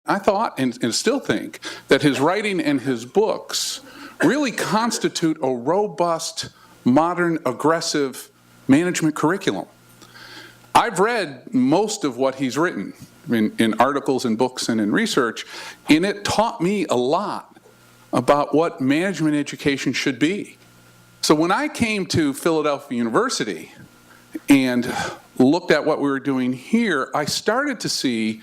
I thought and still think that his writing and his books really constitute a robust, modern, aggressive management curriculum. I've read most of what he's written in articles and books and in research, and it taught me a lot about what management education should be. So when I came to Philadelphia University and looked at what we were doing here, I started to see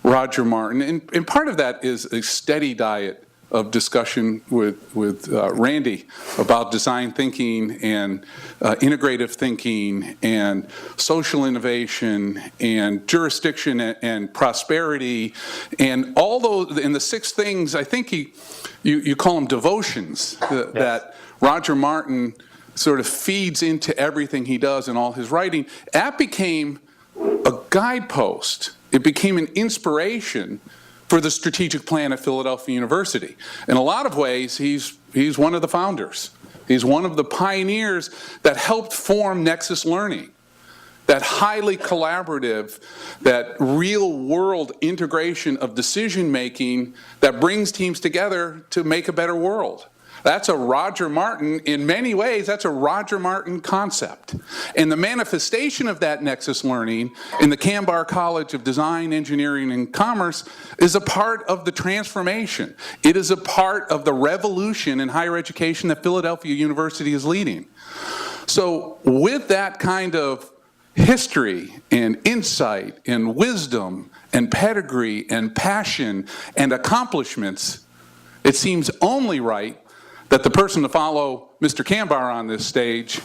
Roger Martin, and part of that is a steady diet of discussion with Randy about design thinking and integrative thinking and social innovation and jurisdiction and prosperity and all those, and the 6 things, I think you call them devotions, yes, that Roger Martin sort of feeds into everything he does in all his writing. That became a guidepost. It became an inspiration for the strategic plan at Philadelphia University. In a lot of ways, he's one of the founders. He's one of the pioneers that helped form Nexus Learning, that highly collaborative, that real-world integration of decision-making that brings teams together to make a better world. That's a Roger Martin, in many ways, that's a Roger Martin concept. And the manifestation of that Nexus Learning in the Kambar College of Design, Engineering, and Commerce is a part of the transformation. It is a part of the revolution in higher education that Philadelphia University is leading. So with that kind of history and insight and wisdom and pedigree and passion and accomplishments, it seems only right that the person to follow Mr. Kambar on this stage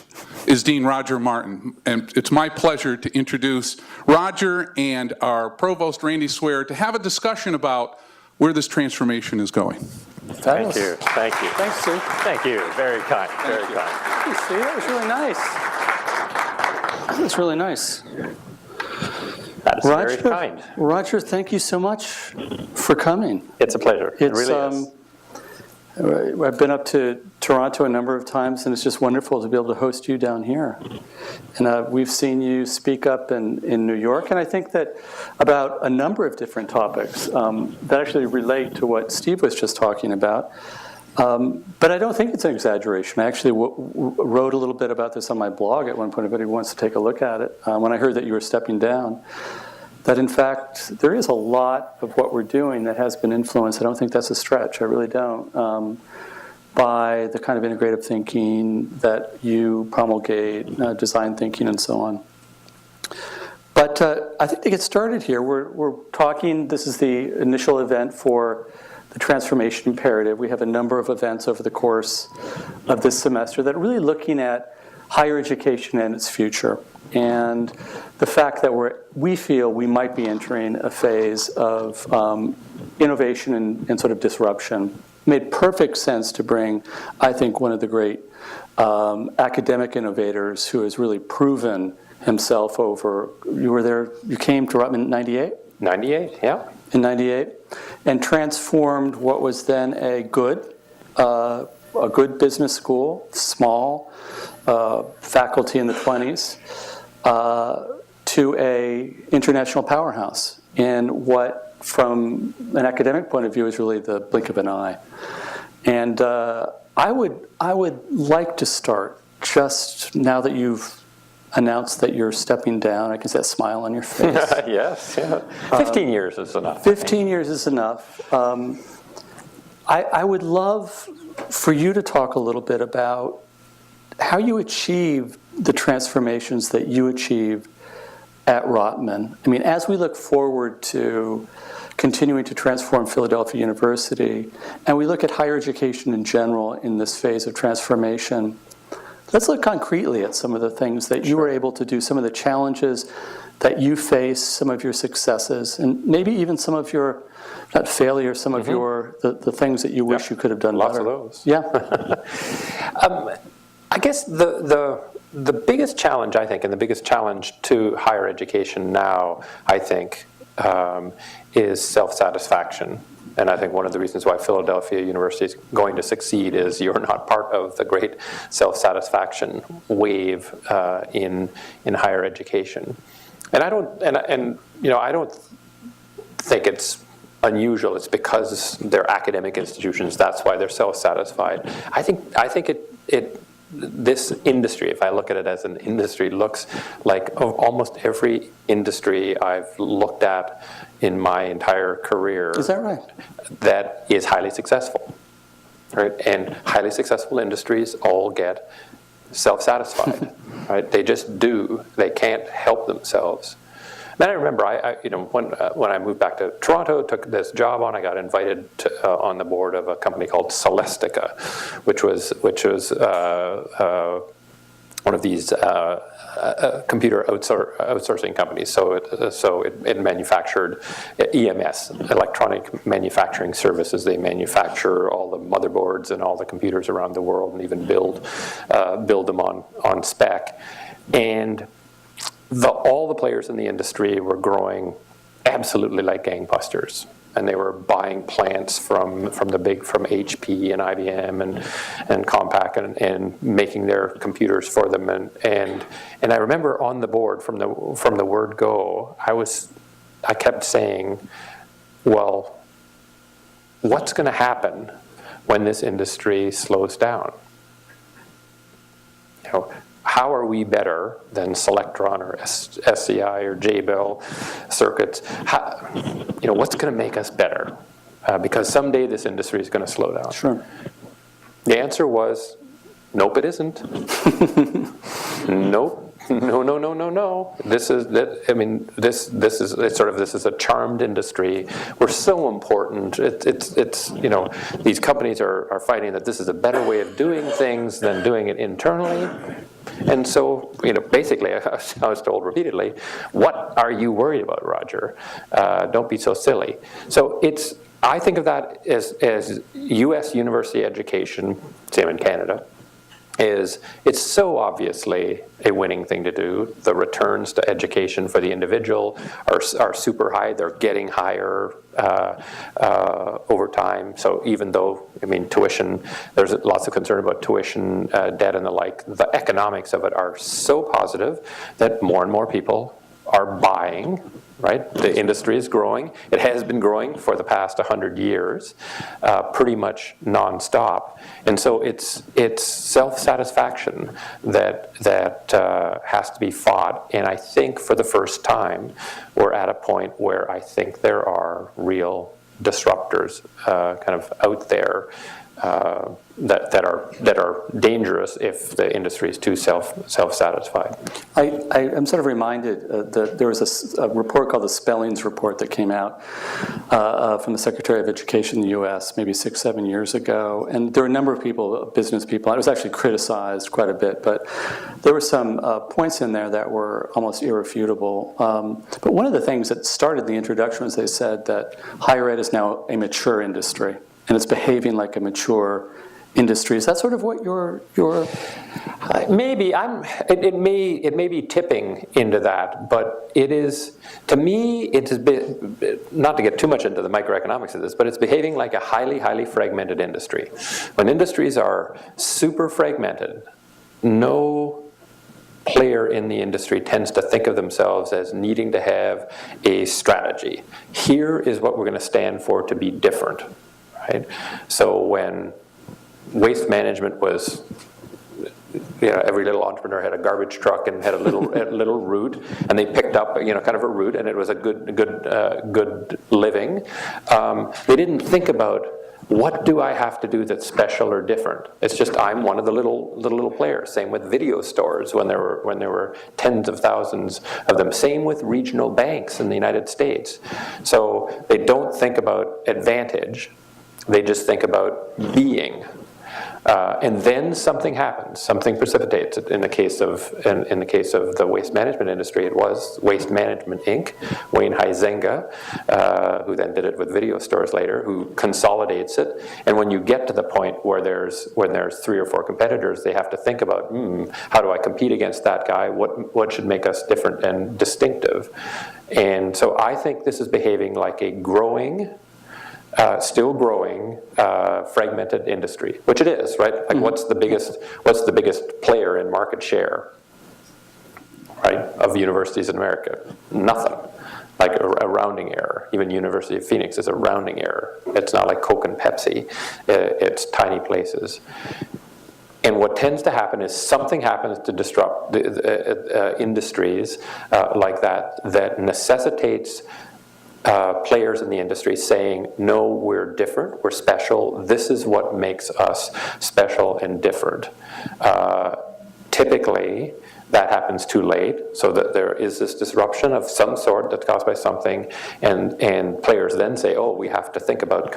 is Dean Roger Martin. And it's my pleasure to introduce Roger and our Provost Randy Swear to have a discussion about where this transformation is going. Thank you. Thank you. Thanks, Sue. Thank you. Very kind. Very kind. Hey, Sue, that was really nice. That was really nice. That is Roger, very kind. Roger, thank you so much for coming. It's a pleasure. It really is. I've been up to Toronto a number of times, and it's just wonderful to be able to host you down here. And we've seen you speak up in New York, and I think that about a number of different topics that actually relate to what Steve was just talking about. But I don't think it's an exaggeration. I actually wrote a little bit about this on my blog at one point, if anybody wants to take a look at it, when I heard that you were stepping down. That in fact, there is a lot of what we're doing that has been influenced, I don't think that's a stretch, I really don't, by the kind of integrative thinking that you promulgate, design thinking and so on. But I think to get started here, we're talking, this is the initial event for the Transformation Imperative. We have a number of events over the course of this semester that are really looking at higher education and its future. And the fact that we feel we might be entering a phase of innovation and sort of disruption made perfect sense to bring, I think, one of the great academic innovators who has really proven himself over, you came to Rutman in 98? 98, yeah. In 98, and transformed what was then a good business school, small, faculty in the 20s, to a international powerhouse in what, from an academic point of view, is really the blink of an eye. And I would like to start, just now that you've announced that you're stepping down, I can see that smile on your face. Yes, yeah. 15 years is enough. 15 years is enough. I would love for you to talk a little bit about how you achieved the transformations that you achieved at Rotman. I mean, as we look forward to continuing to transform Philadelphia University, and we look at higher education in general in this phase of transformation, let's look concretely at some of the things that you were able to do, some of the challenges that you face, some of your successes, and maybe even some of your, not failures, some of your, the things that you wish you could have done Lots better. of those. Yeah. I guess the biggest challenge, I think, and the biggest challenge to higher education now, I think, is self-satisfaction. And I think one of the reasons why Philadelphia University is going to succeed is you're not part of the great self-satisfaction wave in higher education. And I don't think it's unusual. It's because they're academic institutions. That's why they're self-satisfied. I think this industry, if I look at it as an industry, looks like of almost every industry I've looked at in my entire career. Is that right? That is highly successful, right? And highly successful industries all get self-satisfied, right? They just do. They can't help themselves. Then I remember, when I moved back to Toronto, took this job on, I got invited to, on the board of a company called Celestica, which was one of these computer outsourcing companies. So it manufactured EMS, electronic manufacturing services. They manufacture all the motherboards and all the computers around the world, and even build them on spec. And all the players in the industry were growing absolutely like gangbusters, and they were buying plants from HP and IBM and Compaq and making their computers for them. And I remember on the board from the word go, I kept saying, well, what's going to happen when this industry slows down? How are we better than Selectron or SCI or J-Bell circuits? What's going to make us better? Because someday this industry is going to slow down. Sure. The answer was, nope, it isn't. Nope. No. This is a charmed industry. We're so important. These companies are finding that this is a better way of doing things than doing it internally. And so, basically, I was told repeatedly, what are you worried about, Roger? Don't be so silly. So I think of that as U.S. university education, same in Canada, it's so obviously a winning thing to do. The returns to education for the individual are super high. They're getting higher over time. So even though, tuition, there's lots of concern about tuition, debt and the like, the economics of it are so positive that more and more people are buying, right? The industry is growing. It has been growing for the past 100 years, pretty much nonstop. And so it's self-satisfaction that has to be fought. And I think for the first time, we're at a point where I think there are real disruptors kind of out there that are dangerous if the industry is too self-satisfied. I'm sort of reminded that there was a report called the Spellings Report that came out from the Secretary of Education in the U.S. maybe 6-7 years ago, and there were a number of people, business people. It was actually criticized quite a bit, but there were some points in there that were almost irrefutable. But one of the things that started the introduction was they said that higher ed is now a mature industry, and it's behaving like a mature industry. Is that sort of what your maybe it may be tipping into that, but it is, to me, it's a bit, not to get too much into the microeconomics of this, but it's behaving like a highly fragmented industry. When industries are super fragmented, no player in the industry tends to think of themselves as needing to have a strategy. Here is what we're going to stand for to be different, right? So when waste management was, every little entrepreneur had a garbage truck and had a little route, and they picked up, kind of a route, and it was a good living. They didn't think about, what do I have to do that's special or different? It's just, I'm one of the little players. Same with video stores when there were tens of thousands of them. Same with regional banks in the United States. So they don't think about advantage. They just think about being. And then something happens, something precipitates. In the case of the waste management industry, it was Waste Management Inc., Wayne Huizenga, who then did it with video stores later, who consolidates it. And when you get to the point where there's 3 or 4 competitors, they have to think about, how do I compete against that guy? What should make us different and distinctive? And so I think this is behaving like a still growing, fragmented industry, which it is, right? Like, what's the biggest player in market share, right, of universities in America? Nothing. like a rounding error. Even University of Phoenix is a rounding error. It's not like Coke and Pepsi. It's tiny places. And what tends to happen is something happens to disrupt the industries like that necessitates players in the industry saying, no, we're different, we're special, this is what makes us special and different. Typically, that happens too late, so that there is this disruption of some sort that's caused by something, and players then say, oh, we have to think about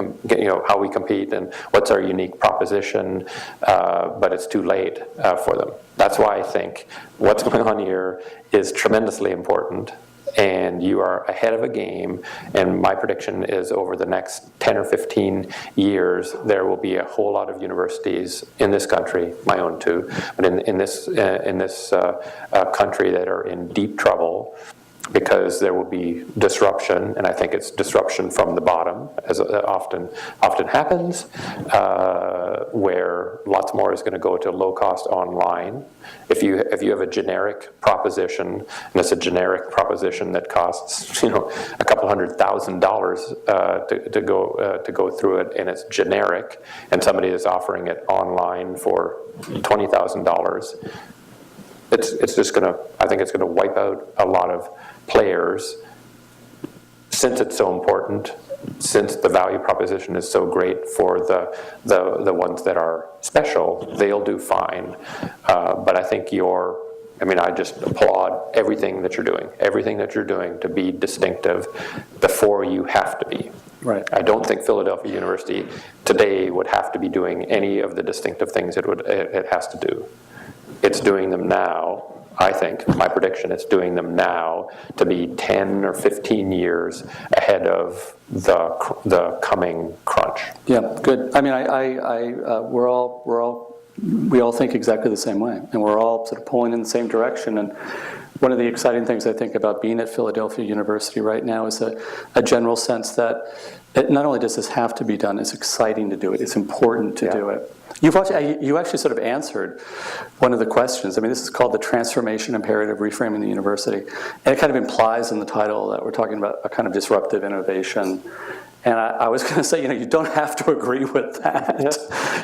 how we compete and what's our unique proposition, but it's too late for them. That's why I think what's going on here is tremendously important, and you are ahead of a game, and my prediction is over the next 10 or 15 years, there will be a whole lot of universities in this country, my own too, but in this country that are in deep trouble, because there will be disruption, and I think it's disruption from the bottom, as often happens, where lots more is going to go to low-cost online. If you have a generic proposition, and it's a generic proposition that costs a couple $100,000 to go through it, and it's generic, and somebody is offering it online for $20,000. It's just going to, I think it's going to wipe out a lot of players, since it's so important, since the value proposition is so great for the ones that are special, they'll do fine. But I think I just applaud everything that you're doing to be distinctive before you have to be. Right. I don't think Philadelphia University today would have to be doing any of the distinctive things it has to do. It's doing them now. I think, my prediction, it's doing them now to be 10 or 15 years ahead of the coming crunch. Yeah, good. I mean, we all think exactly the same way, and we're all sort of pulling in the same direction. And one of the exciting things I think about being at Philadelphia University right now is a general sense that not only does this have to be done, it's exciting to do it. It's important to do it. You actually sort of answered one of the questions. I mean, this is called the transformation imperative, reframing the university. And it kind of implies in the title that we're talking about a kind of disruptive innovation. And I was going to say, you don't have to agree with that. Yeah.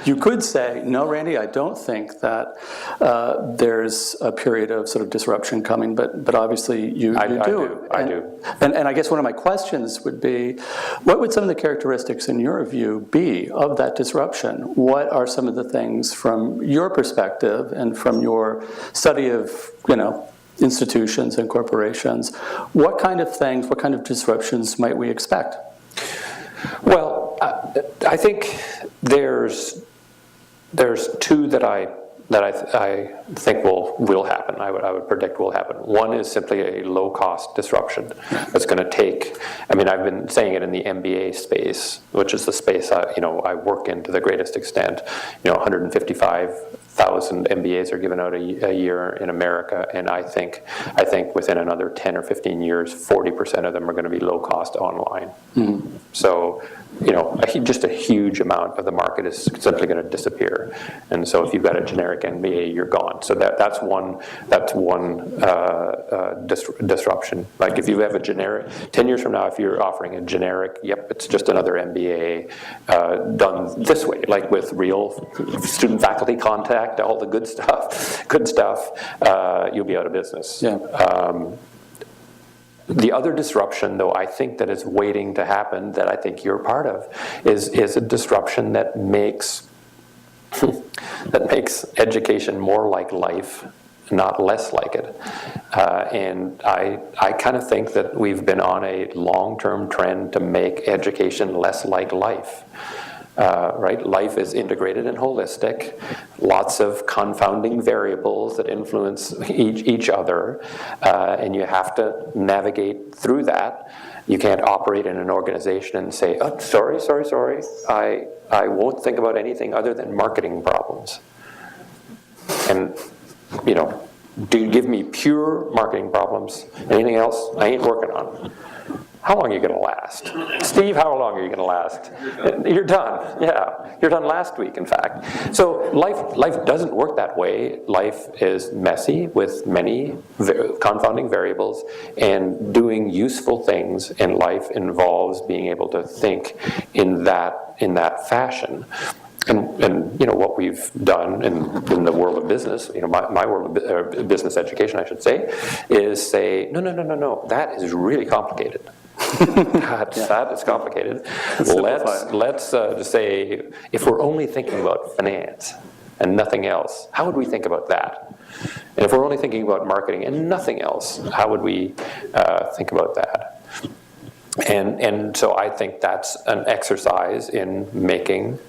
You could say, no, Randy, I don't think that there's a period of sort of disruption coming, but obviously you do. I do. And I guess one of my questions would be, what would some of the characteristics in your view be of that disruption? What are some of the things from your perspective and from your study of, institutions and corporations, what kind of things, what kind of disruptions might we expect? Well, I think there's two that I think will happen. I would predict will happen. One is simply a low-cost disruption that's going to take. I mean, I've been saying it in the MBA space, which is the space I work in to the greatest extent. 155,000 MBAs are given out a year in America, and I think within another 10 or 15 years, 40% of them are going to be low-cost online. Mm-hmm. So, just a huge amount of the market is simply going to disappear. And so, if you've got a generic MBA, you're gone. So that's one disruption. Like if you have a generic, 10 years from now, if you're offering a generic, it's just another MBA done this way, like with real student-faculty contact, all the good stuff, you'll be out of business. Yeah. The other disruption, though, I think that is waiting to happen, that I think you're part of, is a disruption that makes education more like life, not less like it. And I kind of think that we've been on a long-term trend to make education less like life. Right? Life is integrated and holistic, lots of confounding variables that influence each other, and you have to navigate through that. You can't operate in an organization and say, oh, sorry, I won't think about anything other than marketing problems. And, do you give me pure marketing problems? Anything else I ain't working on. how long are you going to last? Steve, how long are you going to last? You're done. Yeah, you're done last week, in fact. So life doesn't work that way. Life is messy with many confounding variables, and doing useful things in life involves being able to think in that fashion. And you know what we've done in the world of business, you know, my world of business education, I should say, is say no, that is really complicated. That is complicated. Let's just say, if we're only thinking about finance and nothing else, how would we think about that? And if we're only thinking about marketing and nothing else, how would we think about that? And so I think that's an exercise in making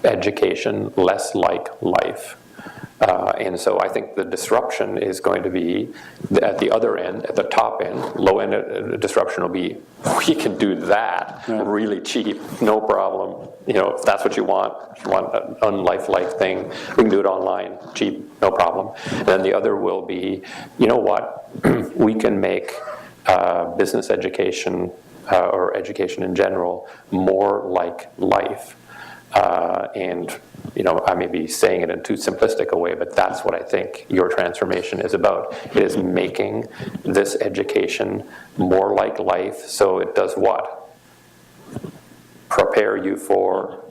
education less like life. And so I think the disruption is going to be at the other end, at the top end. Low end disruption will be, we can do that really cheap, no problem. You know, if that's what you want an unlifelike thing, we can do it online, cheap, no problem. And then the other will be, you know what, we can make business education or education in general more like life. And, you know, I may be saying it in too simplistic a way, but that's what I think your transformation is about. It is making this education more like life, so it does what? Prepare you for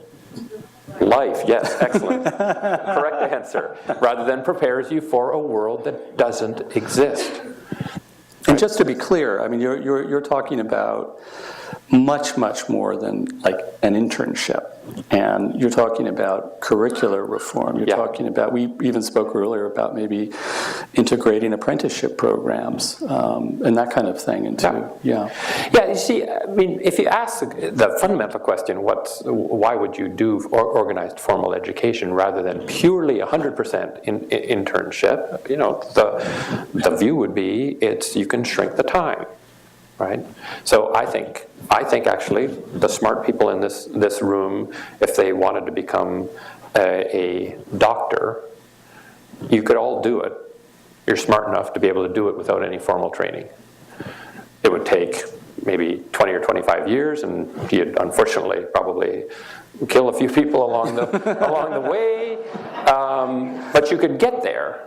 life. Yes, excellent. Correct answer. Rather than prepares you for a world that doesn't exist. And just to be clear, I mean, you're talking about much more than like an internship, and you're talking about curricular reform. You're talking about, we even spoke earlier about maybe integrating apprenticeship programs and that kind of thing into Yeah, you see, I mean, if you ask the fundamental question, why would you do organized formal education rather than purely 100% internship? You know, the view would be you can shrink the time, right? So I think actually the smart people in this room, if they wanted to become a doctor, you could all do it. You're smart enough to be able to do it without any formal training. It would take maybe 20 or 25 years, and you'd unfortunately probably kill a few people along the way, but you could get there.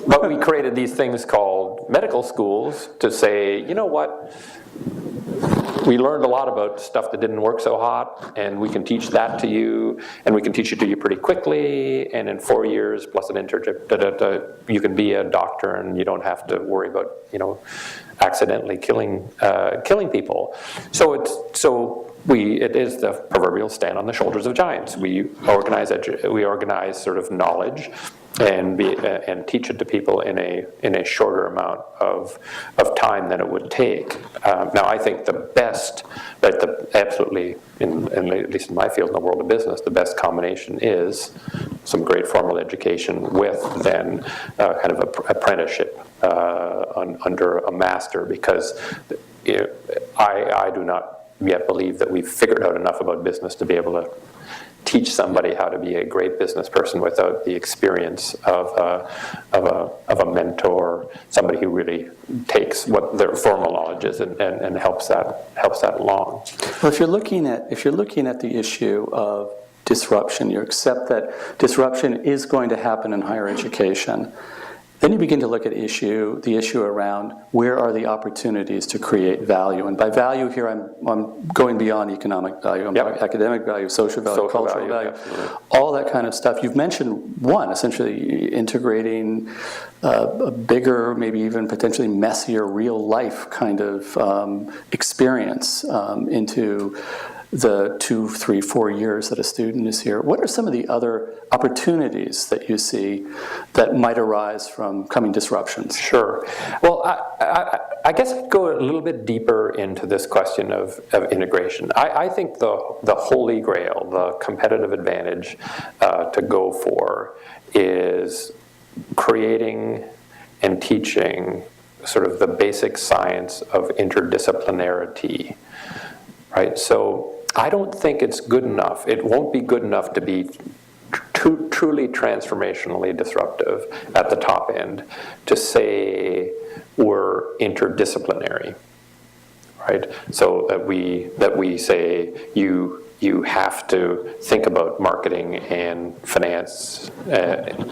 But we created these things called medical schools to say, you know what, we learned a lot about stuff that didn't work so hot, and we can teach that to you, and we can teach it to you pretty quickly, and in 4 years plus an internship, you can be a doctor, and you don't have to worry about, you know, accidentally killing people. So it is the proverbial stand on the shoulders of giants. We organize sort of knowledge and teach it to people in a shorter amount of time than it would take. Now, I think the best, absolutely, at least in my field, in the world of business, the best combination is some great formal education with then kind of an apprenticeship under a master, because I do not yet believe that we've figured out enough about business to be able to teach somebody how to be a great business person without the experience of a mentor, somebody who really takes what their formal knowledge is and helps that along. Well, if you're looking at the issue of disruption, you accept that disruption is going to happen in higher education. Then you begin to look at the issue around where are the opportunities to create value. And by value here, I'm going beyond economic value, academic value, social value, cultural value, all that kind of stuff. You've mentioned one, essentially integrating a bigger, maybe even potentially messier, real life kind of experience into the 2, 3, 4 years that a student is here. What are some of the other opportunities that you see that might arise from coming disruptions? Sure. Well, I guess I'd go a little bit deeper into this question of integration. I think the holy grail, the competitive advantage to go for is creating and teaching sort of the basic science of interdisciplinarity, right? So I don't think it's good enough. It won't be good enough to be truly transformationally disruptive at the top end to say we're interdisciplinary, right? So that we say you have to think about marketing and finance,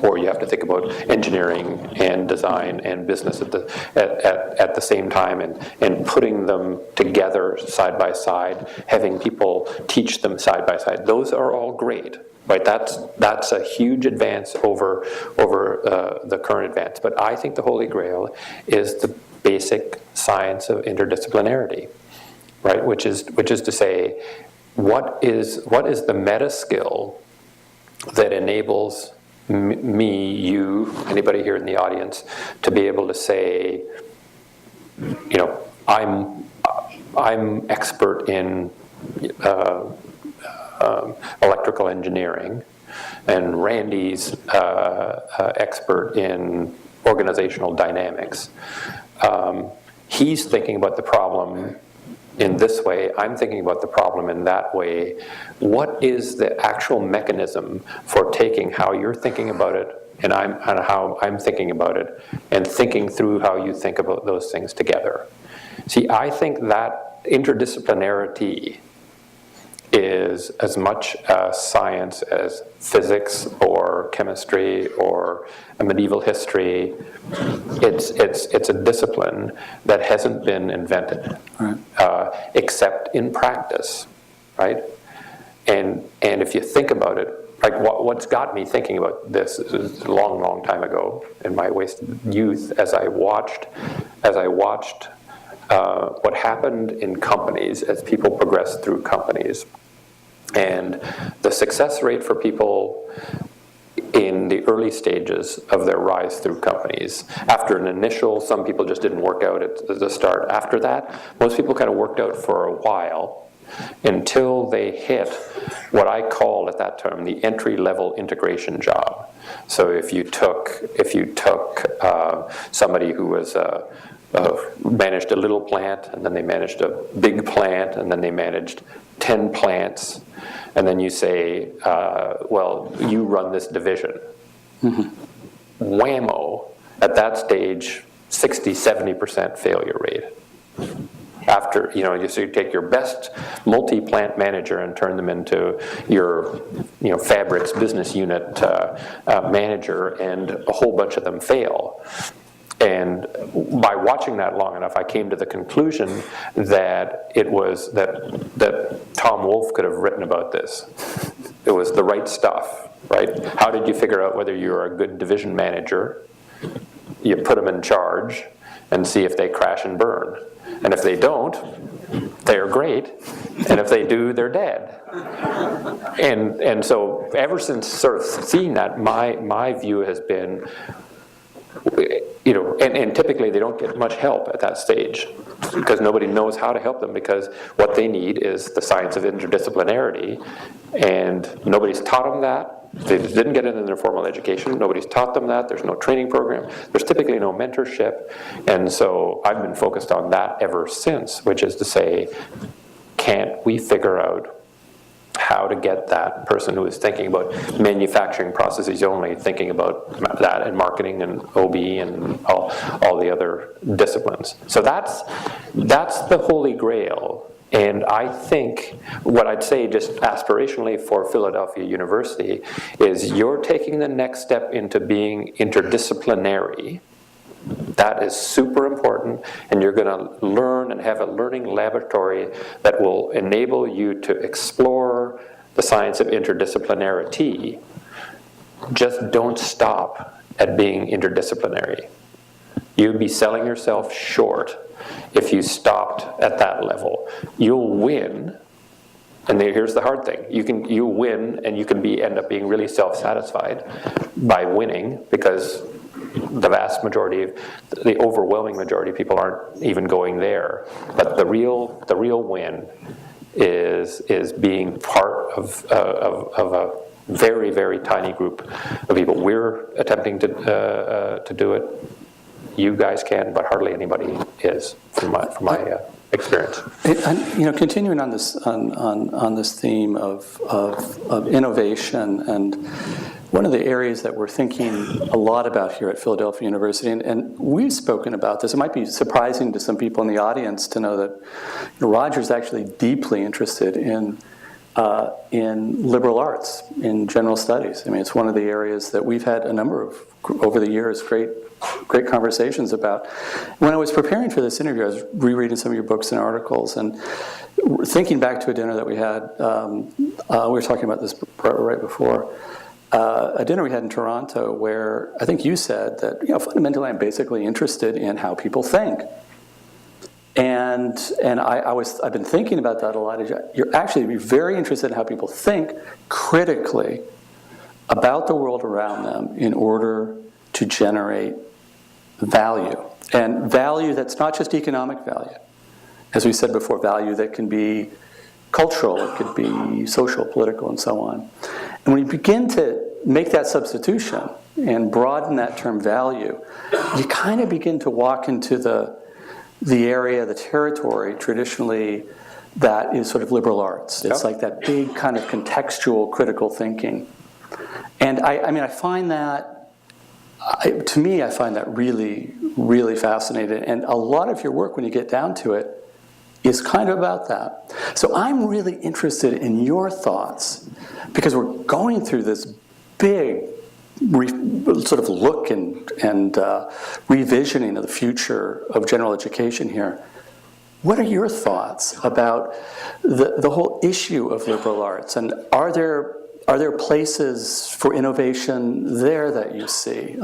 or you have to think about engineering and design and business at the same time, and putting them together side by side, having people teach them side by side. Those are all great, right? That's a huge advance over the current advance. But I think the Holy Grail is the basic science of interdisciplinarity, right? Which is to say, what is the meta skill that enables me, you, anybody here in the audience, to be able to say, you know, I'm expert in electrical engineering, and Randy's expert in organizational dynamics. He's thinking about the problem in this way, I'm thinking about the problem in that way. What is the actual mechanism for taking how you're thinking about it and how I'm thinking about it, and thinking through how you think about those things together? See, I think that interdisciplinarity is as much a science as physics or chemistry or a medieval history. It's a discipline that hasn't been invented, right, except in practice, right? And if you think about it, like what's got me thinking about this is a long, long time ago in my wasted youth, as I watched what happened in companies as people progressed through companies. And the success rate for people in the early stages of their rise through companies, after an initial, some people just didn't work out at the start. After that, most people kind of worked out for a while until they hit what I called at that time the entry-level integration job. So if you took somebody who was managed a little plant, and then they managed a big plant, and then they managed 10 plants, and then you say, well, you run this division. Mm-hmm. Whammo, at that stage, 60-70% failure rate. After, so you take your best multi-plant manager and turn them into your, fabrics business unit manager, and a whole bunch of them fail. And by watching that long enough, I came to the conclusion that it was that Tom Wolfe could have written about this. It was the right stuff, right? How did you figure out whether you're a good division manager? You put them in charge and see if they crash and burn. And if they don't, they're great. And if they do, they're dead. And so ever since sort of seeing that, my view has been, and typically they don't get much help at that stage because nobody knows how to help them, because what they need is the science of interdisciplinarity, and nobody's taught them that. They didn't get it in their formal education. Nobody's taught them that. There's no training program. There's typically no mentorship. And so I've been focused on that ever since, which is to say, can't we figure out how to get that person who is thinking about manufacturing processes only thinking about that, and marketing and OB and all the other disciplines. So that's the Holy Grail. And I think what I'd say just aspirationally for Philadelphia University is you're taking the next step into being interdisciplinary. That is super important, and you're going to learn and have a learning laboratory that will enable you to explore the science of interdisciplinarity. Just don't stop at being interdisciplinary. You'd be selling yourself short if you stopped at that level. You'll win, and here's the hard thing. You'll win, and you can end up being really self-satisfied by winning, because the vast majority, the overwhelming majority of people aren't even going there. But the real win is being part of a very, very tiny group of people. We're attempting to do it. You guys can, but hardly anybody is, from my experience. And, continuing on this on this theme of innovation, and one of the areas that we're thinking a lot about here at Philadelphia University, and we've spoken about this. It might be surprising to some people in the audience to know that Roger's actually deeply interested in liberal arts, in general studies. I mean, it's one of the areas that we've had a number of, over the years, great conversations about. When I was preparing for this interview, I was rereading some of your books and articles, and thinking back to a dinner that we had, we were talking about this right before, a dinner we had in Toronto where I think you said that, fundamentally I'm basically interested in how people think. And I've been thinking about that a lot. You're actually very interested in how people think critically about the world around them in order to generate value. And value that's not just economic value. As we said before, value that can be cultural, it could be social, political, and so on. And when you begin to make that substitution and broaden that term value, you kind of begin to walk into the area, the territory, traditionally, that is sort of liberal arts. It's like that big kind of contextual critical thinking. And I find that, to me, I find that really, really fascinating. And a lot of your work, when you get down to it, is kind of about that. So I'm really interested in your thoughts, because we're going through this big sort of look and revisioning of the future of general education here. What are your thoughts about the whole issue of liberal arts? And are there places for innovation there that you see?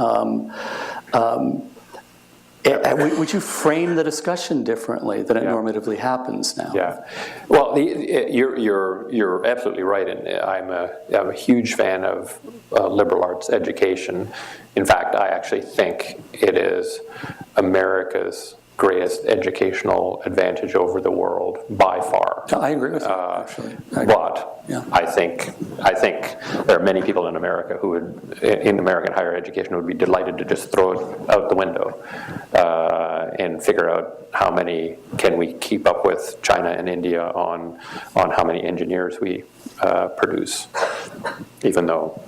Would you frame the discussion differently than it normatively happens now? Yeah, well, you're absolutely right, and I'm a huge fan of liberal arts education. In fact, I actually think it is America's greatest educational advantage over the world by far. I agree with you, actually. But I think there are many people in America who would, in American higher education, would be delighted to just throw it out the window and figure out how many can we keep up with China and India on how many engineers we produce, even though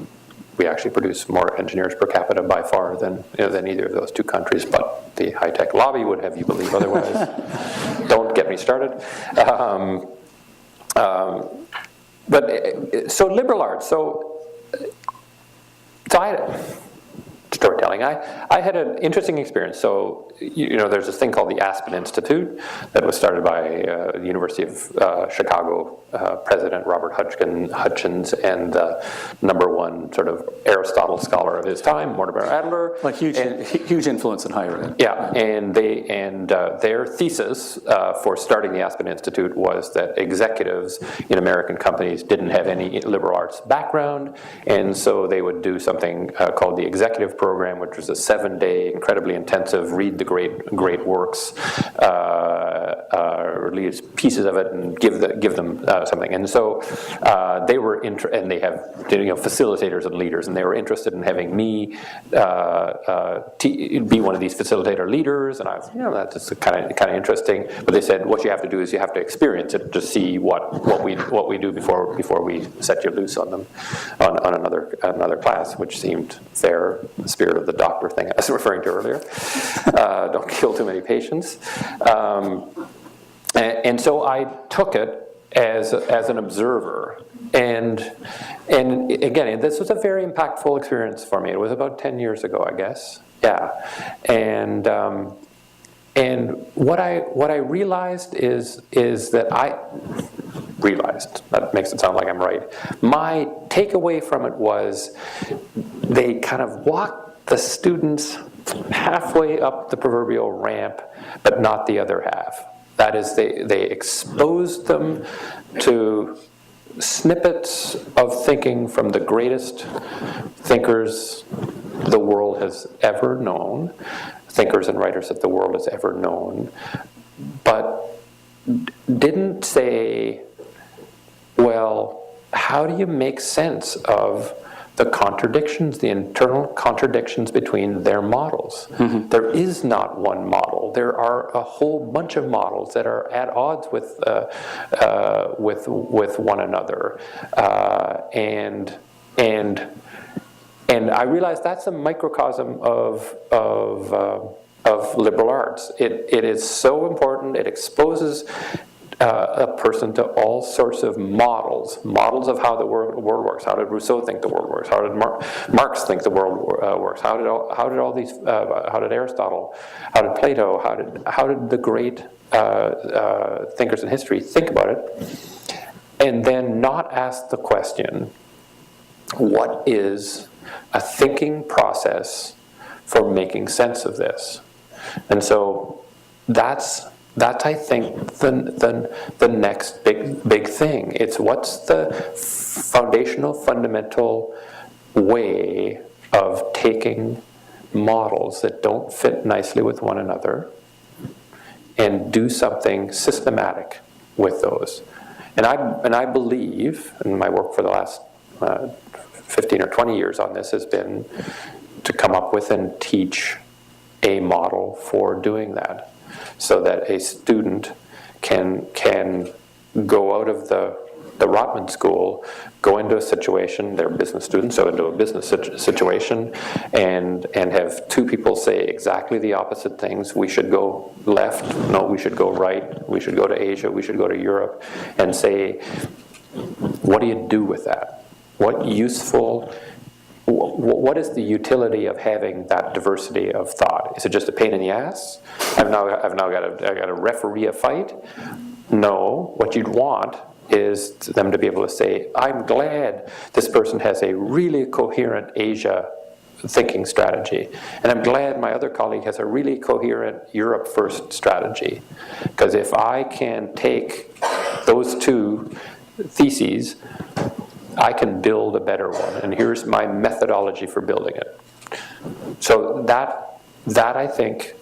we actually produce more engineers per capita by far than either of those two countries, but the high-tech lobby would have you believe otherwise. Don't get me started. But so liberal arts. So storytelling. I had an interesting experience. So there's this thing called the Aspen Institute that was started by the University of Chicago president Robert Hutchins and the #1 sort of Aristotle scholar of his time, Mortimer Adler. Like huge influence in higher ed. Yeah, and their thesis for starting the Aspen Institute was that executives in American companies didn't have any liberal arts background, and so they would do something called the executive program, which was a 7-day, incredibly intensive, read the great works, or at least pieces of it, and give them something. And so they were and they have facilitators and leaders, and they were interested in having me be one of these facilitator leaders. And I was, that's just kind of interesting. But they said what you have to do is you have to experience it to see what we do before we set you loose on them on another class, which seemed fair. The spirit of the doctor thing I was referring to earlier. Don't kill too many patients. And so I took it as an observer. And again, this was a very impactful experience for me. It was about 10 years ago, I guess. Yeah. And what I realized is that that makes it sound like I'm right. My takeaway from it was they kind of walked the students halfway up the proverbial ramp, but not the other half. That is, they exposed them to snippets of thinking from the greatest thinkers the world has ever known, thinkers and writers that the world has ever known, but didn't say, well, how do you make sense of the contradictions, the internal contradictions between their models? Mm-hmm. There is not one model. There are a whole bunch of models that are at odds with one another, and And I realize that's a microcosm of liberal arts. It is so important. It exposes a person to all sorts of models of how the world works. How did Rousseau think the world works? How did Marx think the world works? How did Aristotle? How did Plato? How did the great thinkers in history think about it? And then not ask the question, what is a thinking process for making sense of this? And so that's I think the next big thing. It's what's the fundamental way of taking models that don't fit nicely with one another and do something systematic with those. And I believe, and my work for the last 15 or 20 years on this has been to come up with and teach a model for doing that, so that a student can go out of the Rotman School, go into a situation, they're business students, so into a business situation, and have two people say exactly the opposite things. We should go left, no, we should go right, we should go to Asia, we should go to Europe, and say, what do you do with that? What is the utility of having that diversity of thought? Is it just a pain in the ass? I've now got to referee a fight? No, what you'd want is them to be able to say, I'm glad this person has a really coherent Asia thinking strategy, and I'm glad my other colleague has a really coherent Europe first strategy. Because if I can take those two theses, I can build a better one, and here's my methodology for building it. So that I think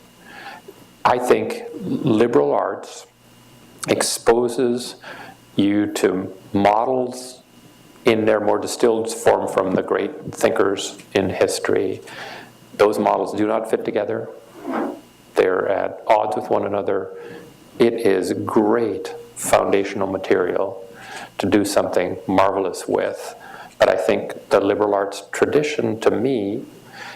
liberal arts exposes you to models in their more distilled form from the great thinkers in history. Those models do not fit together. They're at odds with one another. It is great foundational material to do something marvelous with. But I think the liberal arts tradition, to me,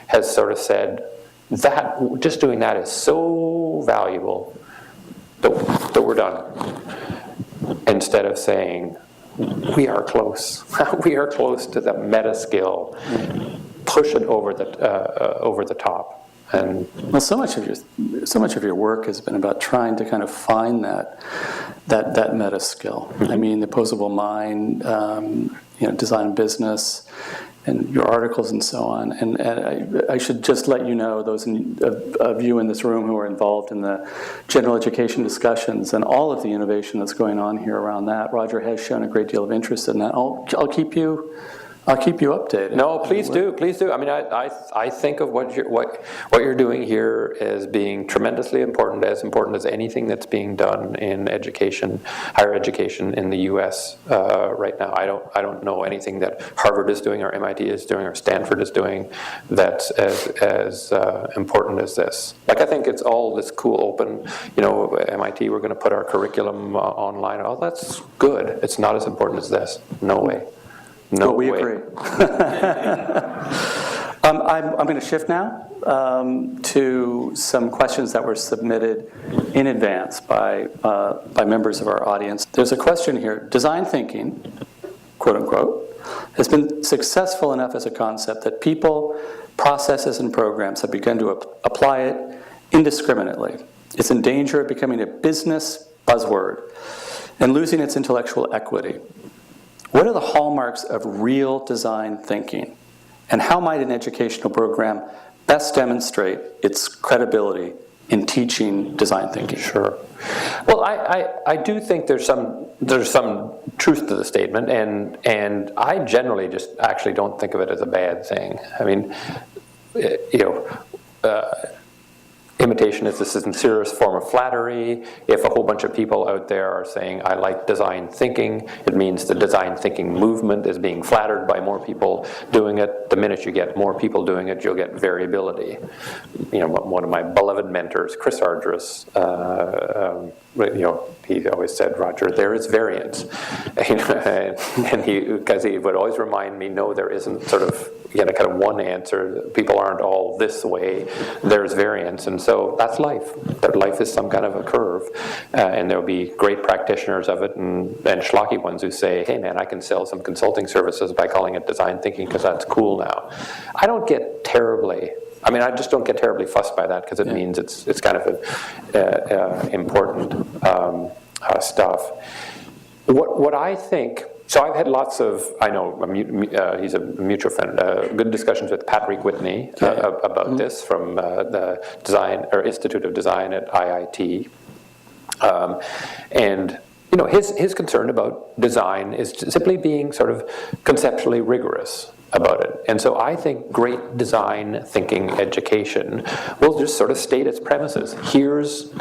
has sort of said that just doing that is so valuable that we're done. Instead of saying, we are close. We are close to the meta skill. Push it over the top. And well, so much of your work has been about trying to kind of find that meta skill. I mean, the opposable mind, design and business, and your articles and so on. And I should just let you know, those of you in this room who are involved in the general education discussions and all of the innovation that's going on here around that, Roger has shown a great deal of interest in that. I'll keep you updated. No, please do. I mean, I think of what you're doing here as being tremendously important, as important as anything that's being done in education, higher education in the U.S. Right now. I don't know anything that Harvard is doing, or MIT is doing, or Stanford is doing that's as important as this. Like, I think it's all this cool open. MIT, we're going to put our curriculum online. Oh, that's good. It's not as important as this. No way. No, we way. Agree. I'm going to shift now to some questions that were submitted in advance by members of our audience. There's a question here. Design thinking, quote unquote, has been successful enough as a concept that people, processes, and programs have begun to apply it indiscriminately. It's in danger of becoming a business buzzword and losing its intellectual equity. What are the hallmarks of real design thinking? And how might an educational program best demonstrate its credibility in teaching design thinking? Sure. Well, I do think there's some truth to the statement, and I generally just actually don't think of it as a bad thing. I mean, imitation is the sincerest form of flattery. If a whole bunch of people out there are saying, I like design thinking, it means the design thinking movement is being flattered by more people doing it. the minute you get more people doing it, you'll get variability. You know, one of my beloved mentors, Chris Ardress, you know, he always said, Roger, there is variance. And because he would always remind me, no, there isn't sort of, you know, kind of one answer. People aren't all this way. There's variance. And so that's life. That life is some kind of a curve. And there'll be great practitioners of it and schlocky ones who say, hey, man, I can sell some consulting services by calling it design thinking because that's cool now. I don't get terribly... I mean, I just don't get terribly fussed by that because it means it's kind of important stuff. What I think, so I've had lots of, I know he's a mutual friend, good discussions with Patrick Whitney about this from the Design or Institute of Design at IIT, and you know his concern about design is simply being sort of conceptually rigorous about it. And so I think great design thinking education will just sort of state its premises. Here's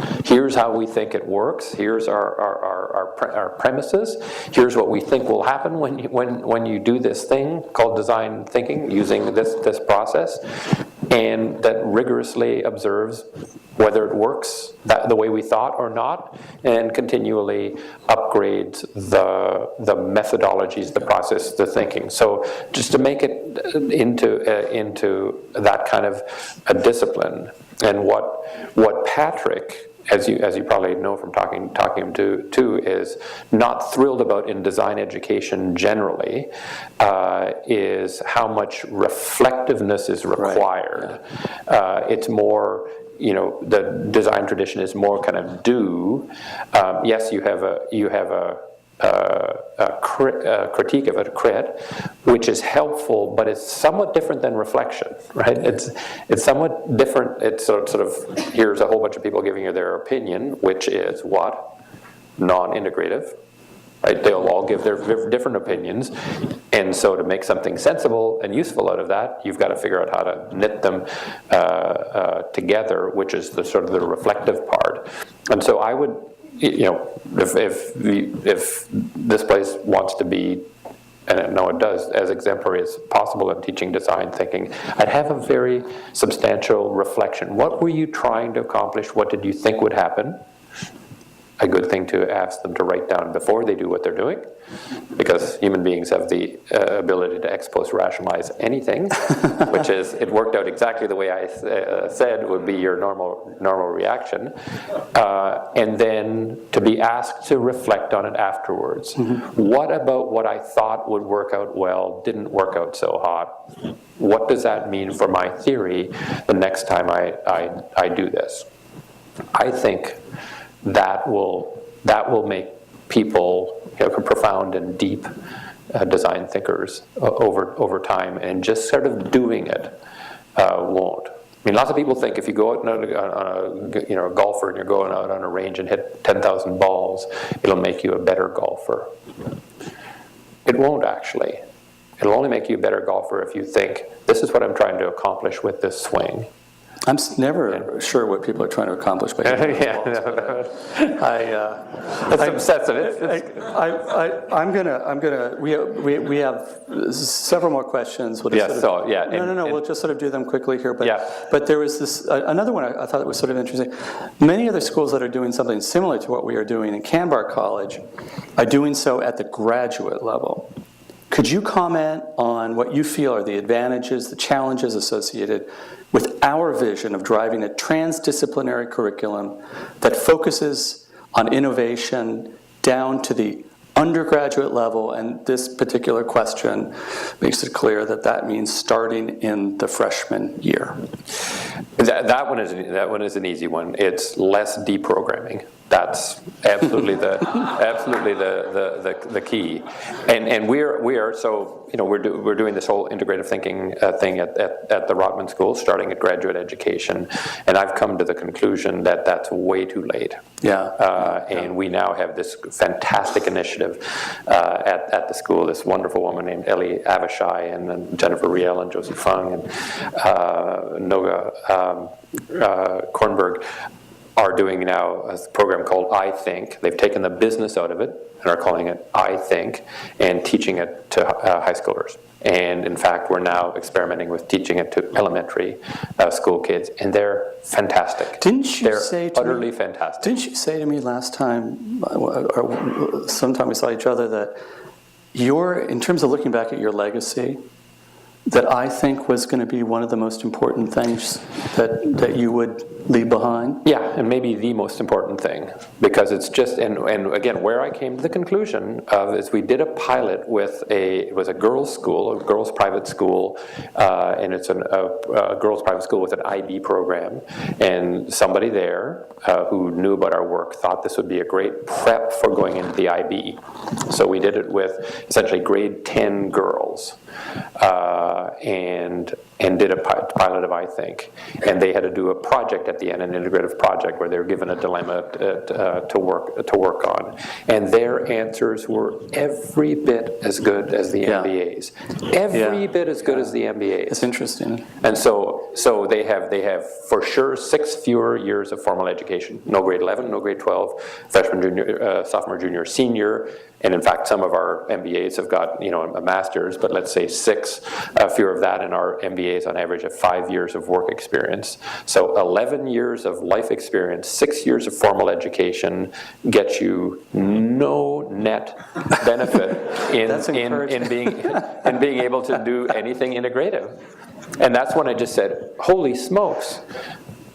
how we think it works. Here's our premises. Here's what we think will happen when you do this thing called design thinking using this process, and that rigorously observes whether it works the way we thought or not, and continually upgrades the methodologies, the process, the thinking. So just to make it into that kind of a discipline. And what Patrick, as you probably know from talking him to, is not thrilled about in design education generally, is how much reflectiveness is required. Right. Yeah. It's more, you know, the design tradition is more kind of do. Yes, you have a critique of it, crit, which is helpful, but it's somewhat different than reflection, right? It's somewhat different. It's sort of here's a whole bunch of people giving you their opinion, which is what? Non-integrative, right? They'll all give their different opinions, and so to make something sensible and useful out of that, you've got to figure out how to knit them together, which is the sort of the reflective part. And so I would, you know, if this place wants to be, and I know it does, as exemplary as possible in teaching design thinking, I'd have a very substantial reflection. What were you trying to accomplish? What did you think would happen? A good thing to ask them to write down before they do what they're doing, because human beings have the ability to ex post rationalize anything, which is, it worked out exactly the way I said would be your normal reaction, and then to be asked to reflect on it afterwards. Mm-hmm. What about what I thought would work out well didn't work out so hot? What does that mean for my theory the next time I do this? I think that will make people, you know, profound and deep design thinkers over time, and just sort of doing it won't. I mean, lots of people think if you go out on a golfer and you're going out on a range and hit 10,000 balls, it'll make you a better golfer. It won't actually. It'll only make you a better golfer if you think, this is what I'm trying to accomplish with this swing. I'm never sure what people are trying to accomplish by hitting balls, that's obsessive. We have several more questions. We'll Yes. We'll just sort of do them quickly here. But there was this another one I thought that was sort of interesting. Many other schools that are doing something similar to what we are doing in Canberra College are doing so at the graduate level. Could you comment on what you feel are the advantages, the challenges associated with our vision of driving a transdisciplinary curriculum that focuses on innovation down to the undergraduate level? And this particular question makes it clear that means starting in the freshman year. That one is an easy one. It's less deprogramming. That's absolutely the key, and we are so, you know, we're doing this whole integrative thinking thing at the Rotman School, starting at graduate education, and I've come to the conclusion that that's way too late. And we now have this fantastic initiative at the school. This wonderful woman named Ellie Avishai and Jennifer Riel and Josie Fung and Noga Kornberg are doing now a program called I Think. They've taken the business out of it and are calling it I Think and teaching it to high schoolers. And in fact, we're now experimenting with teaching it to elementary school kids, and they're fantastic. They're utterly fantastic. Didn't you say to me last time, or sometime we saw each other, that in terms of looking back at your legacy, that I think was going to be one of the most important things that you would leave behind? Yeah, and maybe the most important thing, because it's just, and again, where I came to the conclusion of is we did a pilot with it was a girls' school, a girls' private school, and it's a girls' private school with an IB program, and somebody there who knew about our work thought this would be a great prep for going into the IB. So we did it with essentially grade 10 girls, and did a pilot of I Think, and they had to do a project at the end, an integrative project where they were given a dilemma to work on, and their answers were every bit as good as the MBA's, every bit as good as the MBA's. It's interesting. And so they have for sure 6 fewer years of formal education. No grade 11, no grade 12, freshman, junior, sophomore, junior, senior. And in fact, some of our MBAs have got a master's, but let's say 6 fewer of that, and our MBAs on average have 5 years of work experience. So 11 years of life experience, 6 years of formal education gets you no net benefit in being able to do anything integrative. And that's when I just said, holy smokes,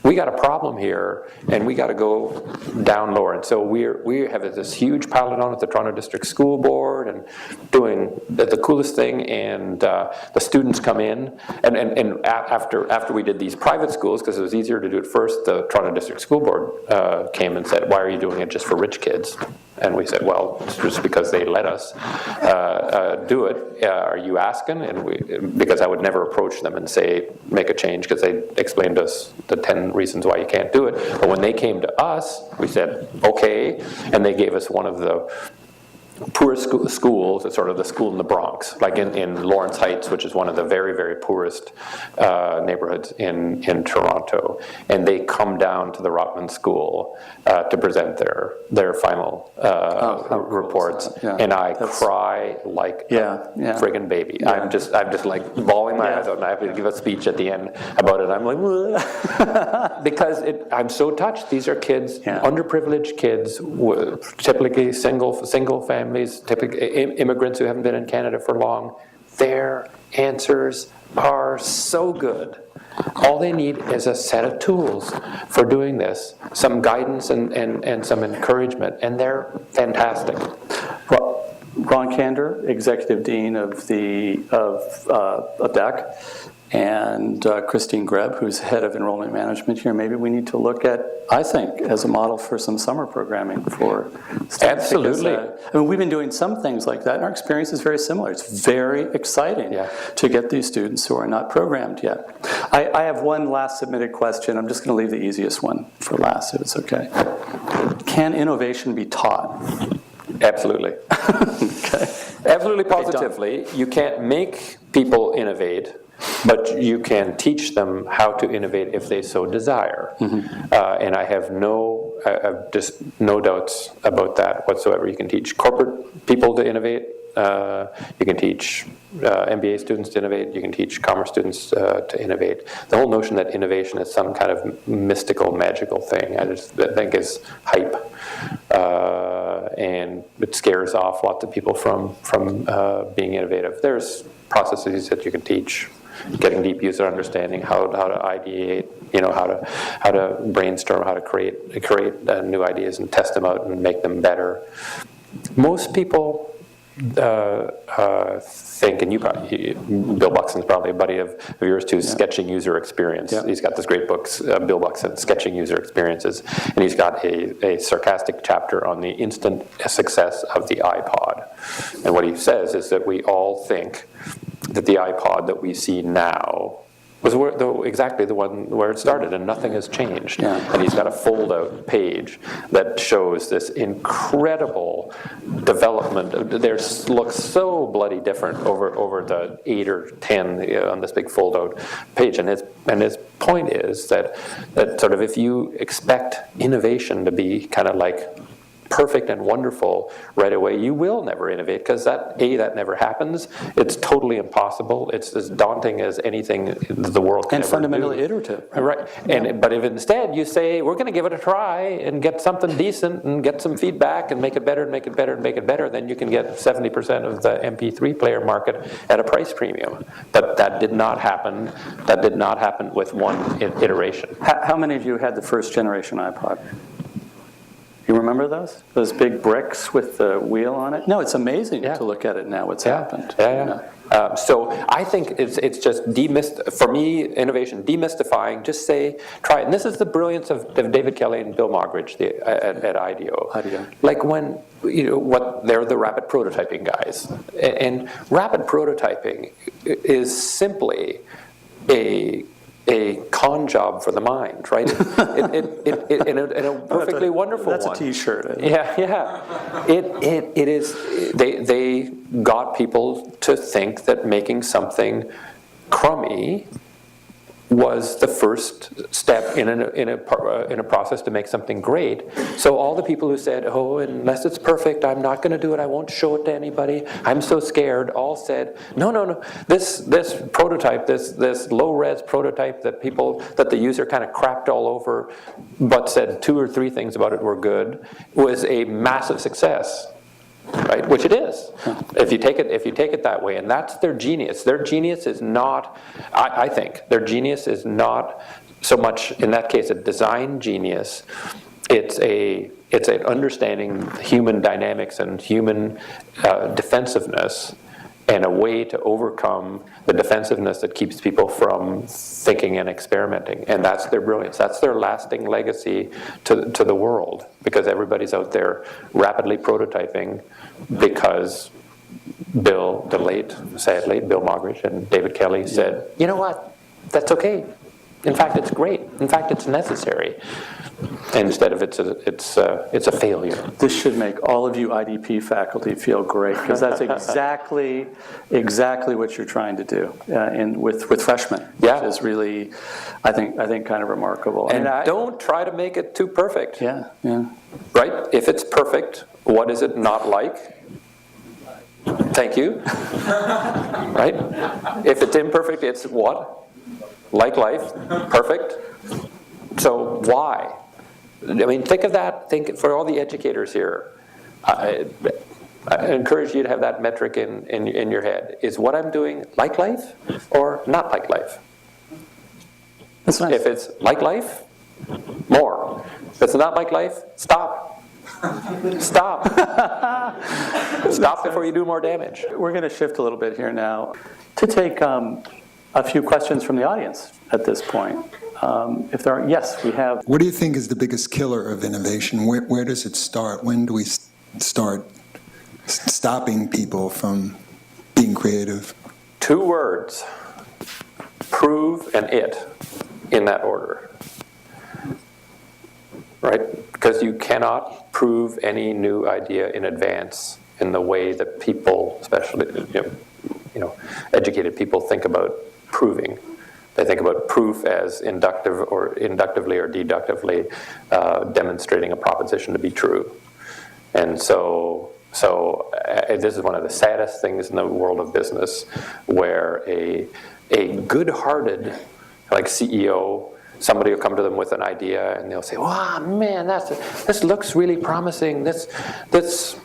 we got a problem here, and we got to go down lower. And so we have this huge pilot on at the Toronto District School Board, and doing the coolest thing. And the students come in, and after we did these private schools, because it was easier to do it first, the Toronto District School Board came and said, "Why are you doing it just for rich kids?" And we said, "Well, it's just because they let us do it. Are you asking?" And because I would never approach them and say, make a change, because they explained to us the 10 reasons why you can't do it. But when they came to us, we said, okay, and they gave us one of the poorest schools. It's sort of the school in the Bronx, like in Lawrence Heights, which is one of the very, very poorest neighborhoods in Toronto. And they come down to the Rotman School to present their final reports. And I cry like a friggin' baby. Yeah. I'm just like bawling my eyes out, and I have to give a speech at the end about it. I'm like, because I'm so touched. These are kids, underprivileged kids, typically single families, typically immigrants who haven't been in Canada for long. Their answers are so good. All they need is a set of tools for doing this, some guidance and some encouragement, and they're fantastic. Well, Ron Kander, Executive Dean of DEC, and Christine Greb, who's Head of Enrollment Management here. Maybe we need to look at, I think, as a model for some summer programming for students. Absolutely. Because, we've been doing some things like that, and our experience is very similar. It's very exciting to get these students who are not programmed yet. I have one last submitted question. I'm just going to leave the easiest one for last, if it's okay. Can innovation be taught? Absolutely. Okay. Absolutely, positively. You can't make people innovate, but you can teach them how to innovate if they so desire. And I have just no doubts about that whatsoever. You can teach corporate people to innovate. You can teach MBA students to innovate. You can teach commerce students to innovate. The whole notion that innovation is some kind of mystical, magical thing, I just think is hype. And it scares off lots of people from being innovative. There's processes that you can teach. Getting deep user understanding, how to ideate, how to brainstorm, how to create new ideas and test them out and make them better. Most people think, and Bill Buxton's probably a buddy of yours too, Sketching User Experience. He's got this great book, Bill Buxton, Sketching User Experiences, and he's got a sarcastic chapter on the instant success of the iPod. And what he says is that we all think that the iPod that we see now was exactly the one where it started, and nothing has changed. And he's got a fold-out page that shows this incredible development. Theirs looks so bloody different over the 8 or 10 on this big fold-out page, and his point is that sort of if you expect innovation to be kind of like perfect and wonderful right away, you will never innovate, because that never happens. It's totally impossible. It's as daunting as anything the world can And ever fundamentally do. iterative. Right. But if instead you say, we're going to give it a try and get something decent and get some feedback and make it better and make it better and make it better, then you can get 70% of the MP3 player market at a price premium. But that did not happen. That did not happen with one iteration. How many of you had the first generation iPod? You remember those? Those big bricks with the wheel on it? No, it's amazing to look at it now, what's happened. So I think it's just for me, innovation, demystifying, just say, try it. And this is the brilliance of David Kelly and Bill Moggridge at IDEO. Like when, they're the rapid prototyping guys. And rapid prototyping is simply a con job for the mind, right? In a perfectly wonderful one. That's a T-shirt. Yeah. It is. They got people to think that making something crummy was the first step in a process to make something great. So all the people who said, "Oh, unless it's perfect, I'm not going to do it. I won't show it to anybody. I'm so scared," all said, "No. This prototype, this low-res prototype that the user kind of crapped all over, but said 2 or 3 things about it were good, was a massive success." Right, which it is. If you take it that way, and that's their genius. Their genius is not, I think, their genius is not so much in that case a design genius. It's an understanding human dynamics and human defensiveness, and a way to overcome the defensiveness that keeps people from thinking and experimenting. And that's their brilliance. That's their lasting legacy to the world, because everybody's out there rapidly prototyping, because the late Bill Moggridge and David Kelly said, "You know what? That's okay. In fact, it's great. In fact, it's necessary." Instead of it's a failure. This should make all of you IDP faculty feel great, because that's exactly what you're trying to do, and with freshmen, which is really, I think kind of remarkable. And don't try to make it too perfect. Yeah. Right? If it's perfect, what is it not like? Thank you. Right? If it's imperfect, it's what? Like life. Perfect. So why? I mean, think of that. Think for all the educators here. I encourage you to have that metric in your head. Is what I'm doing like life or not like life? That's nice. If it's like life, more. If it's not like life, stop. Stop. Stop before you do more damage. We're going to shift a little bit here now to take a few questions from the audience at this point. If there are, yes, we have. What do you think is the biggest killer of innovation? Where does it start? When do we start stopping people from being creative? 2 words: prove and it, in that order. Right? Because you cannot prove any new idea in advance in the way that people, especially educated people, think about proving. They think about proof as inductively or deductively demonstrating a proposition to be true. And so this is one of the saddest things in the world of business, where a good-hearted CEO, somebody will come to them with an idea and they'll say, "Wow, man, this looks really promising. This looks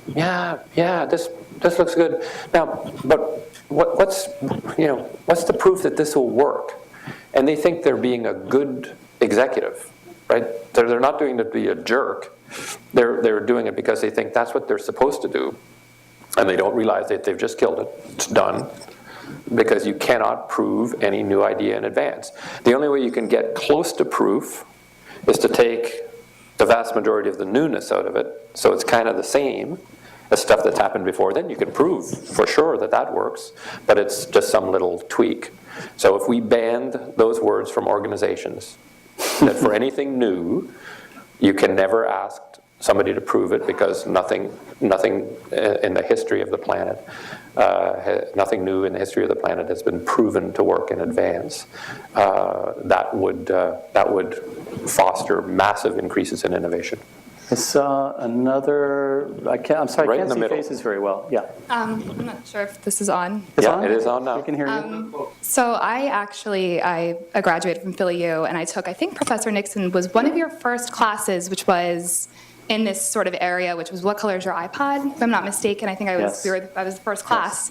good. Now, but what's the proof that this will work?" And they think they're being a good executive, right? They're not doing it to be a jerk. They're doing it because they think that's what they're supposed to do, and they don't realize that they've just killed it. It's done. Because you cannot prove any new idea in advance. The only way you can get close to proof is to take the vast majority of the newness out of it, so it's kind of the same as stuff that's happened before. Then you can prove for sure that works, but it's just some little tweak. So if we banned those words from organizations, that for anything new, you can never ask somebody to prove it, because nothing in the history of the planet, nothing new in the history of the planet has been proven to work in advance. That would foster massive increases in innovation. I saw another, I'm sorry, Right I in can't the see middle. faces very well. Yeah. I'm not sure if this is on. It's Yeah, on? it is on now. We can hear you. So I graduated from PhilaU, and I took, I think Professor Nixon was one of your first classes, which was in this sort of area, which was what color is your iPod? If I'm not mistaken, I think I was Yes. I was the first class.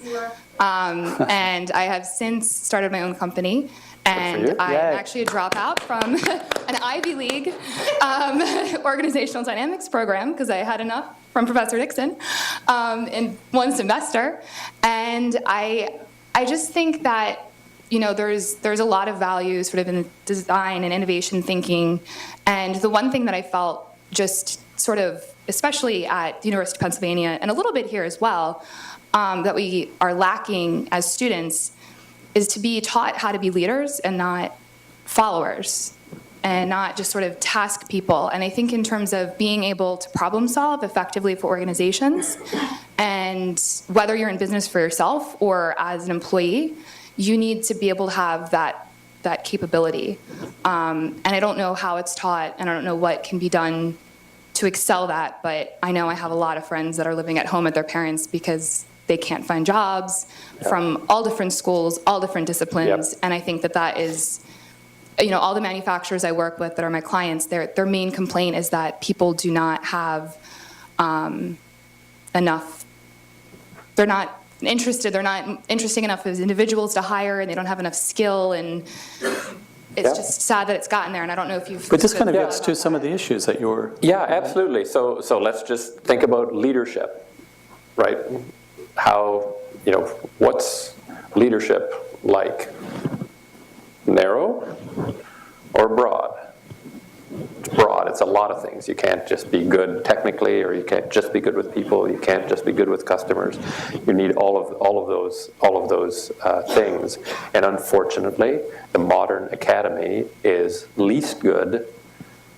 And I have since started my own company. And you. I'm Yay. actually a dropout from an Ivy League organizational dynamics program, because I had enough from Professor Nixon in one semester. And I just think that, you know, there's a lot of value sort of in design and innovation thinking. And the one thing that I felt just sort of, especially at the University of Pennsylvania, and a little bit here as well, that we are lacking as students is to be taught how to be leaders and not followers, and not just sort of task people. And I think in terms of being able to problem solve effectively for organizations, and whether you're in business for yourself or as an employee, you need to be able to have that capability. And I don't know how it's taught, and I don't know what can be done to excel that, but I know I have a lot of friends that are living at home with their parents because they can't find jobs from all different schools, all different disciplines. Yep. And I think that is, you know, all the manufacturers I work with that are my clients, their main complaint is that people do not have enough, they're not interesting enough as individuals to hire, and they don't have enough skill, and it's just sad that it's gotten there, and I don't know if you've... But this kind of Yeah. gets to some of the issues that you were... Yeah, absolutely. So let's just think about leadership, right? How, you know, what's leadership like? Narrow or broad? It's broad. It's a lot of things. You can't just be good technically, or you can't just be good with people. You can't just be good with customers. You need all of those things. And unfortunately, the modern academy is least good.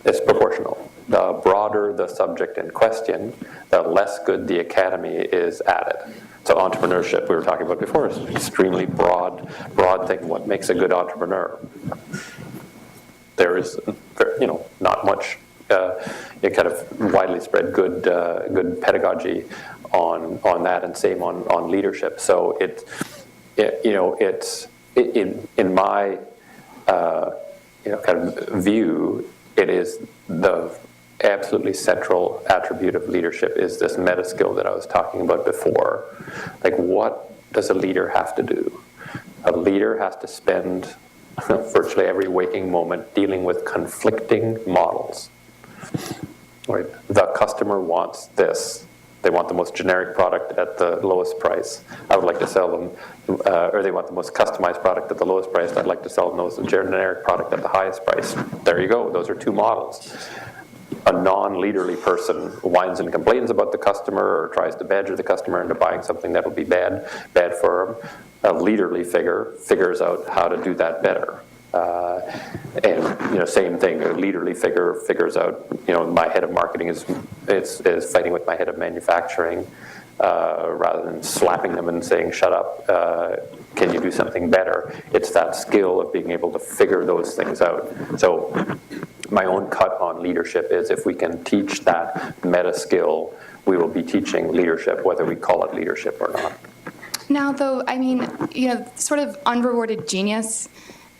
It's proportional. The broader the subject in question, the less good the academy is at it. So entrepreneurship, we were talking about before, is an extremely broad thing. What makes a good entrepreneur? There is, you know, not much kind of widely spread good pedagogy on that, and same on leadership. So it's in my kind of view, it is the absolutely central attribute of leadership is this meta skill that I was talking about before. Like, what does a leader have to do? A leader has to spend virtually every waking moment dealing with conflicting models. Right? The customer wants this. They want the most generic product at the lowest price. I would like to sell them, or they want the most customized product at the lowest price. I'd like to sell them the generic product at the highest price. There you go. Those are two models. A non-leaderly person whines and complains about the customer, or tries to badger the customer into buying something that'll be bad for them. A leaderly figure figures out how to do that better. And, you know, same thing, a leaderly figure figures out, you know, my head of marketing is fighting with my head of manufacturing, rather than slapping them and saying, shut up, can you do something better? It's that skill of being able to figure those things out. So my own cut on leadership is, if we can teach that meta skill, we will be teaching leadership, whether we call it leadership or not. Now, though, I mean, you know, sort of unrewarded genius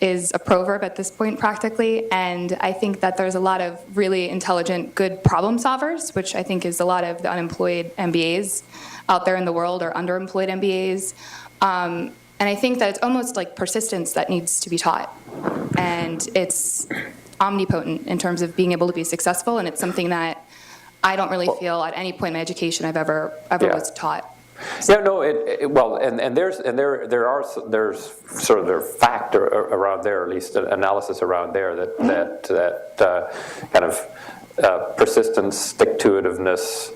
is a proverb at this point, practically, and I think that there's a lot of really intelligent, good problem solvers, which I think is a lot of the unemployed MBAs out there in the world, or underemployed MBAs. And I think that it's almost like persistence that needs to be taught, and it's omnipotent in terms of being able to be successful, and it's something that I don't really feel at any point in my education I've ever was taught. Yeah, no, there's sort of their fact around there, or at least an analysis around there that kind of persistence, stick-to-itiveness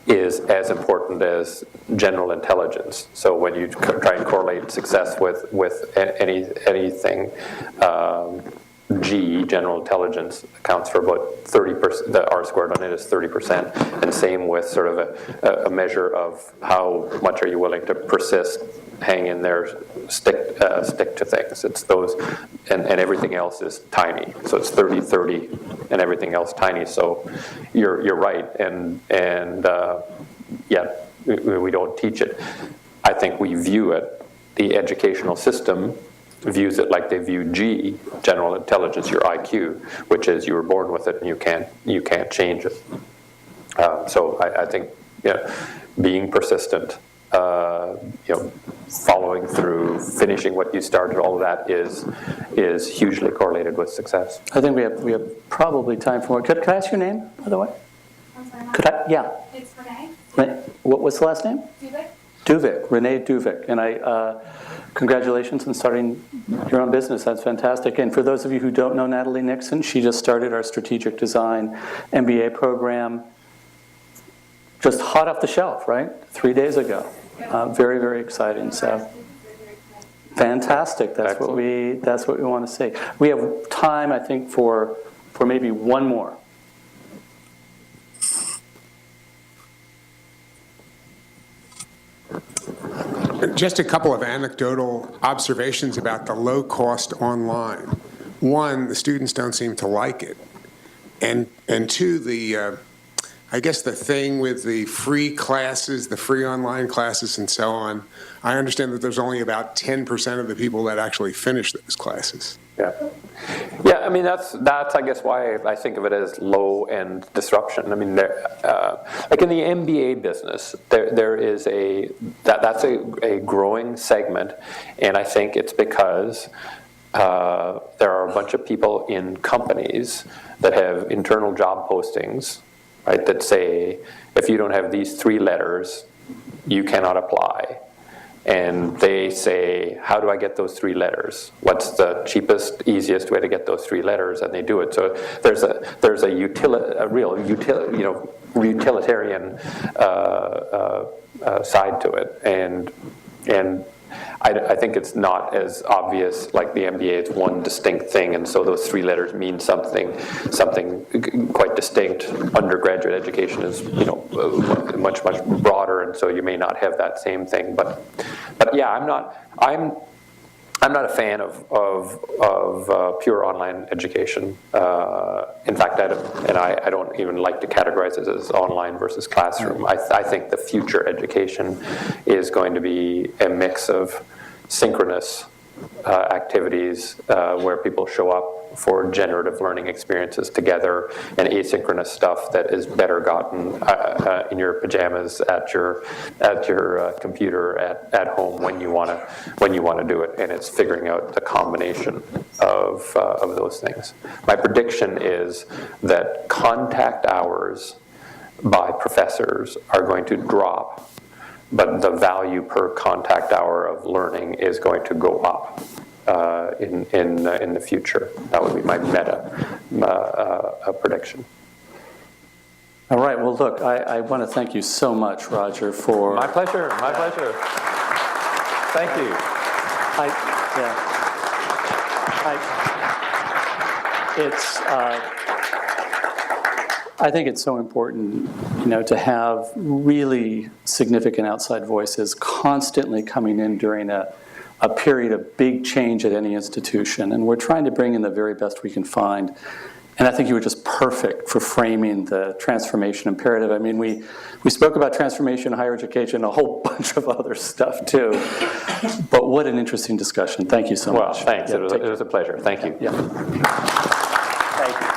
is as important as general intelligence. So when you try and correlate success with anything, G, general intelligence, accounts for about 30%, the R squared on it is 30%, and same with sort of a measure of how much are you willing to persist, hang in there, stick to things. It's those, and everything else is tiny. So it's 30, 30, and everything else tiny. So you're right, and yeah, we don't teach it. I think we view it, the educational system views it like they view G, general intelligence, your IQ, which is you were born with it and you can't change it. So I think, yeah, being persistent, following through, finishing what you started, all of that is hugely correlated with success. I think we have probably time for more. Could I ask your name, by the way? I'm sorry, Could I? Yeah. it's Renee What's the last name? Dubik. Duvik, Renee Duvik. And congratulations on starting your own business. That's fantastic. And for those of you who don't know Natalie Nixon, she just started our strategic design MBA program, just hot off the shelf, right? 3 days ago. Very, very exciting. So fantastic. That's what we want to see. We have time, I think, for maybe one more. Just a couple of anecdotal observations about the low-cost online. One, the students don't seem to like it. And two, I guess the thing with the free classes, the free online classes and so on, I understand that there's only about 10% of the people that actually finish those classes. Yeah. Yeah, I mean, that's I guess why I think of it as low-end disruption. I mean, like in the MBA business, there is that's a growing segment, and I think it's because there are a bunch of people in companies that have internal job postings, right, that say, if you don't have these 3 letters, you cannot apply. And they say, how do I get those 3 letters? What's the cheapest, easiest way to get those 3 letters? And they do it. So there's a real utilitarian side to it. And I think it's not as obvious like the MBA. It's one distinct thing, and so those 3 letters mean something quite distinct. Undergraduate education is much broader, and so you may not have that same thing. But yeah, I'm not a fan of pure online education. In fact, I don't even like to categorize it as online versus classroom. I think the future education is going to be a mix of synchronous activities where people show up for generative learning experiences together, and asynchronous stuff that is better gotten in your pajamas at your computer at home when you want to do it, and it's figuring out the combination of those things. My prediction is that contact hours by professors are going to drop, but the value per contact hour of learning is going to go up in the future. That would be my prediction. All right. Well, look, I want to thank you so much, Roger, for... My pleasure. My pleasure. Thank you. I think it's so important, to have really significant outside voices constantly coming in during a period of big change at any institution. And we're trying to bring in the very best we can find. And I think you were just perfect for framing the transformation imperative. I mean, we spoke about transformation in higher education, a whole bunch of other stuff too. But what an interesting discussion. Thank you so much. Well, thanks. Yeah, it was a pleasure. Thank you. Yeah. Thank you.